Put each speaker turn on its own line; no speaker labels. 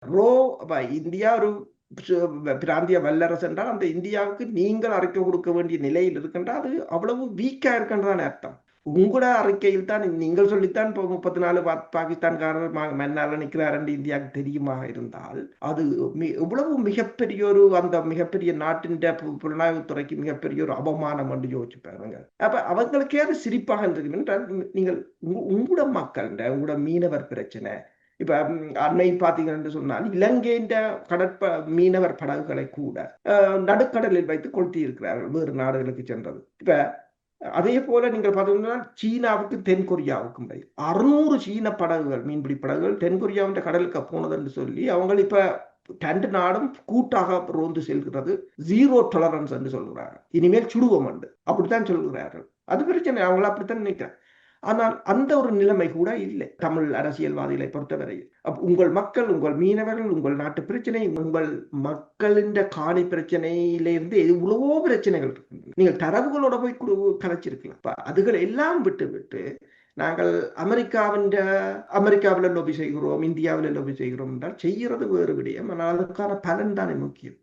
Row India ஒரு பிராந்திய வல்லரசு என்றால் அந்த இந்தியாவுக்கு நீங்கள் அறிக்கை கொடுக்க வேண்டிய நிலையில் இருக்கின்றால் அது அவ்வளவு வீக்கா இருக்கின்றதான் அர்த்தம். உங்களோட அறிக்கையில் தான் நீங்கள் சொல்லித்தான் இப்போ 34 பாகிஸ்தான்காரர் மன்னால நிற்கிறார் என்று இந்தியாவுக்கு தெரியுமா இருந்தால் அது எவ்வளவு மிகப்பெரிய ஒரு அந்த மிகப்பெரிய நாட்டின் புலனாய்வுத்துறைக்கு மிகப்பெரிய ஒரு அவமானம் என்று யோசிச்சு பாருங்க. அப்ப அவங்களுக்கே அது சிரிப்பாக இருக்கு என்றால் நீங்கள் உங்களோட மக்கள் உங்களோட மீனவர் பிரச்சனை இப்ப அன்னை பாத்தீங்கன்னு சொன்னால் இலங்கையின் மீனவர் படகுகளை கூட நடுக்கடலில் வைத்து கொளுத்தி இருக்கிறார்கள் வேறு நாடுகளுக்கு சென்றது. இப்ப அதே போல நீங்கள் பார்த்தீங்கன்னா சீனாவுக்கு தென்கொரியாவுக்கும் 600 சீன படகுகள் மீன்பிடி படகுகள் தென்கொரியாவின் கடலுக்கு போனது என்று சொல்லி அவங்க இப்ப 2 நாடும் கூட்டாக ரோந்து செல்கிறது. 0 டாலரன்ஸ் என்று சொல்கிறார்கள். இனிமேல் சுடுவோம் என்று அப்படித்தான் சொல்கிறார்கள். அது பிரச்சனை, அவங்கள அப்படித்தான் நினைக்கிறேன். ஆனால் அந்த ஒரு நிலைமை கூட இல்லை தமிழ் அரசியல்வாதிகளை பொறுத்தவரையில். உங்கள் மக்கள், உங்கள் மீனவர்கள், உங்கள் நாட்டு பிரச்சனை, உங்கள் மக்களின் காணி பிரச்சனையிலிருந்து எவ்வளவோ பிரச்சனைகள் இருக்கு. நீங்கள் தரவுகளோட போய் கலைச்சிருக்கலாம். அதுகளை எல்லாம் விட்டு விட்டு நாங்கள் அமெரிக்காவில் லோபி செய்கிறோம், இந்தியாவில் லோபி செய்கிறோம் என்றால் செய்கிறது வேறு விடயம். ஆனால் அதுக்கான பலன் தானே முக்கியம்.